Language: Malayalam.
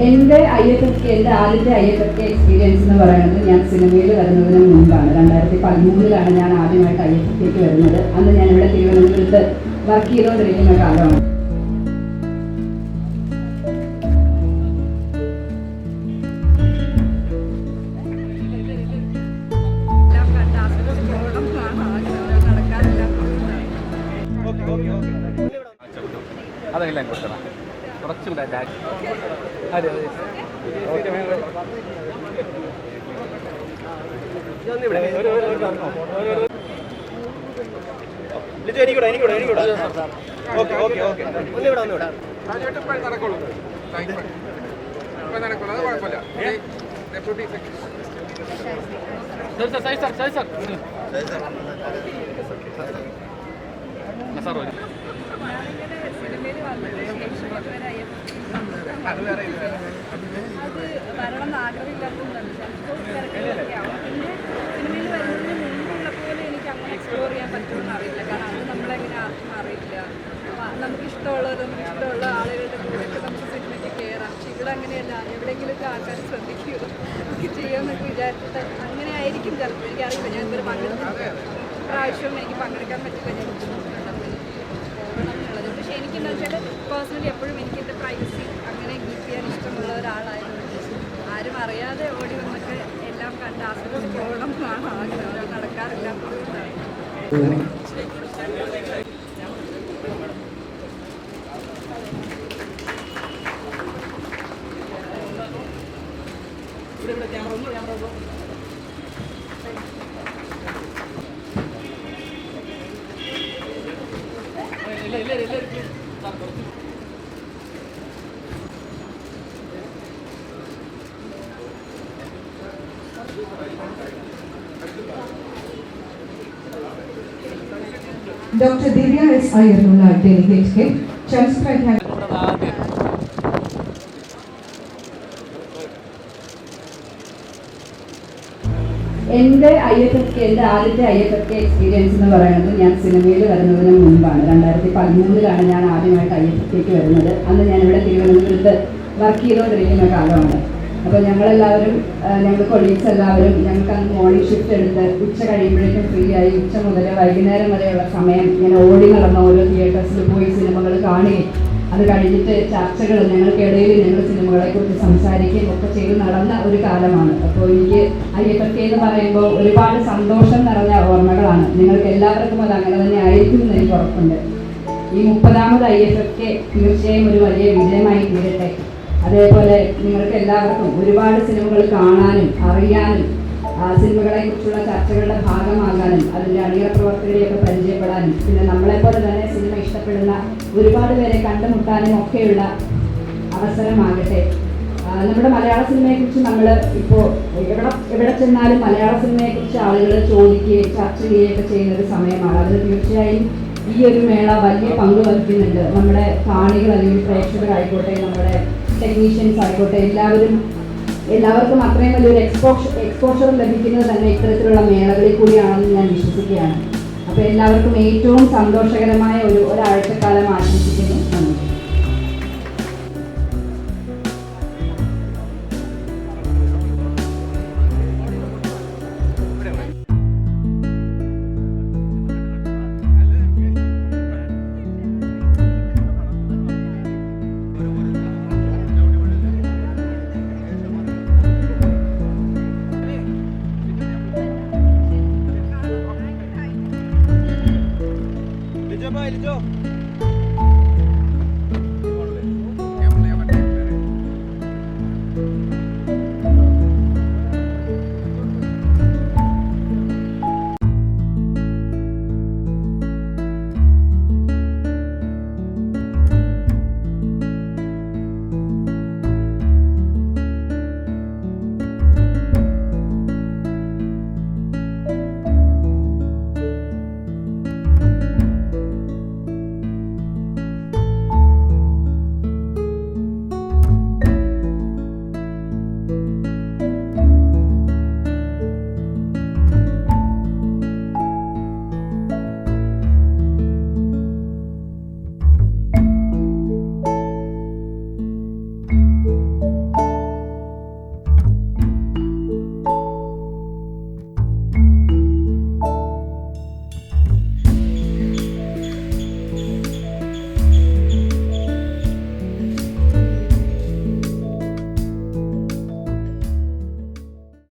എൻ്റെ ആദ്യത്തെ IFFK എക്സ്പീരിയൻസ് എന്ന് പറയുന്നത് ഞാൻ സിനിമയിൽ വരുന്നതിന് മുൻപാണ്. 2013 ഞാൻ ആദ്യമായിട്ട് IFFKക്ക് വരുന്നത്. അന്ന് ഞാനിവിടെ തിരുവനന്തപുരത്ത് വർക്ക് ചെയ്തുകൊണ്ടിരിക്കുന്ന കാലമാണ്. അതെല്ലാം കൊടുക്കണം കുറച്ചുകൂടെ അതെ അതെ ഓക്കെ അത് വരണമെന്ന് ആഗ്രഹമില്ലാത്തതുകൊണ്ടാണ്. സിനിമയിൽ വരുന്നതിന് മുമ്പുള്ള പോലെ എനിക്ക് അങ്ങനെ എക്സ്പ്ലോർ ചെയ്യാൻ പറ്റുമെന്ന് അറിയില്ല. കാരണം അത് നമ്മളെങ്ങനെ ആർക്കും അറിയില്ല. നമുക്കിഷ്ടമുള്ള ആളുകളുടെ കൂടെയൊക്കെ നമുക്ക് സിനിമയ്ക്ക് കയറാം. പക്ഷെ ഇവിടെ അങ്ങനെയല്ല. എവിടെയെങ്കിലുമൊക്കെ ആൾക്കാർ ശ്രദ്ധിക്കുക ചെയ്യുമെന്നൊക്കെ വിചാരിച്ചിട്ട് അങ്ങനെ ആയിരിക്കും ചിലപ്പോൾ. എനിക്കറിയില്ല. ഞാൻ ഇതുവരെ പങ്കെടുത്തില്ല. പ്രാവശ്യവും എനിക്ക് പങ്കെടുക്കാൻ പറ്റില്ല. ഞാൻ ബുദ്ധിമുട്ടുണ്ടാവും പോകണം എന്നുള്ളത്. പക്ഷേ എനിക്കെന്താ വെച്ചാൽ പേഴ്സണലി എപ്പോഴും എനിക്ക് എൻ്റെ പ്രൈവസി അങ്ങനെ കീപ്പ് ചെയ്യാൻ ഇഷ്ടമുള്ള ഒരാളായതുകൊണ്ട് ആരും അറിയാതെ ഓടി വന്നൊക്കെ എല്ലാം കണ്ട് ആസ്വദിച്ച് പോകണം എന്നാണ് ആഗ്രഹം. അത് നടക്കാറില്ലാത്തതുകൊണ്ടാണ്. Dr. Divya S. Ayyanulla, delegate head, Chelmsford. എൻ്റെ ആദ്യത്തെ IFFK എക്സ്പീരിയൻസ് എന്ന് പറയുന്നത് ഞാൻ സിനിമയിൽ വരുന്നതിന് മുൻപാണ്. 2013 ഞാൻ ആദ്യമായിട്ട് IFFKക്ക് വരുന്നത്. അന്ന് ഞാനിവിടെ തിരുവനന്തപുരത്ത് വർക്ക് ചെയ്തുകൊണ്ടിരിക്കുന്ന കാലമാണ്. അപ്പോൾ ഞങ്ങൾ കൊളീഗ്സ് എല്ലാവരും ഞങ്ങൾക്ക് അന്ന് മോർണിംഗ് ഷിഫ്റ്റ് എടുത്ത് ഉച്ച കഴിയുമ്പോഴേക്കും ഫ്രീ ആയി ഉച്ച മുതൽ വൈകുന്നേരം വരെയുള്ള സമയം ഇങ്ങനെ ഓടി നടന്ന ഓരോ തിയേറ്റേഴ്സിൽ പോയി സിനിമകൾ കാണുകയും അത് കഴിഞ്ഞിട്ട് ചർച്ചകൾ ഞങ്ങൾക്കിടയിൽ ഞങ്ങൾ സിനിമകളെക്കുറിച്ച് സംസാരിക്കുകയും ഒക്കെ ചെയ്ത് നടന്ന ഒരു കാലമാണ്. അപ്പോൾ എനിക്ക് IFFK എന്ന് പറയുമ്പോൾ ഒരുപാട് സന്തോഷം നിറഞ്ഞ ഓർമ്മകളാണ്. നിങ്ങൾക്ക് എല്ലാവർക്കും അത് അങ്ങനെ തന്നെ ആയിരിക്കും എന്ന് എനിക്ക് ഉറപ്പുണ്ട്. ഈ 30ാമത് IFFK തീർച്ചയായും ഒരു വലിയ വിജയമായി തീരട്ടെ. അതേപോലെ നിങ്ങൾക്ക് എല്ലാവർക്കും ഒരുപാട് സിനിമകൾ കാണാനും അറിയാനും സിനിമകളെ കുറിച്ചുള്ള ചർച്ചകളുടെ ഭാഗമാകാനും അതിൻ്റെ അണിയറ പ്രവർത്തകരെയൊക്കെ പരിചയപ്പെടാനും പിന്നെ നമ്മളെപ്പോലെ തന്നെ സിനിമ ഇഷ്ടപ്പെടുന്ന ഒരുപാട് പേരെ കണ്ടുമുട്ടാനും ഒക്കെയുള്ള അവസരമാകട്ടെ. നമ്മുടെ മലയാള സിനിമയെക്കുറിച്ച് നമ്മൾ ഇപ്പോൾ എവിടെ ചെന്നാലും മലയാള സിനിമയെക്കുറിച്ച് ആളുകൾ ചോദിക്കുകയും ചർച്ച ചെയ്യുകയൊക്കെ ചെയ്യുന്ന ഒരു സമയമാണ്. അതിൽ തീർച്ചയായും ഈ ഒരു മേള വലിയ പങ്ക് വഹിക്കുന്നുണ്ട്. നമ്മുടെ കാണികൾ അല്ലെങ്കിൽ പ്രേക്ഷകരായിക്കോട്ടെ, നമ്മുടെ ടെക്നീഷ്യൻസ് ആയിക്കോട്ടെ, എല്ലാവർക്കും അത്രയും വലിയൊരു എക്സ്പോഷർ ലഭിക്കുന്നത് തന്നെ ഇത്തരത്തിലുള്ള മേളകളിൽ കൂടിയാണെന്ന് ഞാൻ വിശ്വസിക്കുകയാണ്. അപ്പോൾ എല്ലാവർക്കും ഏറ്റവും സന്തോഷകരമായ ഒരാഴ്ചക്കാലം ആശംസിക്കുന്നു.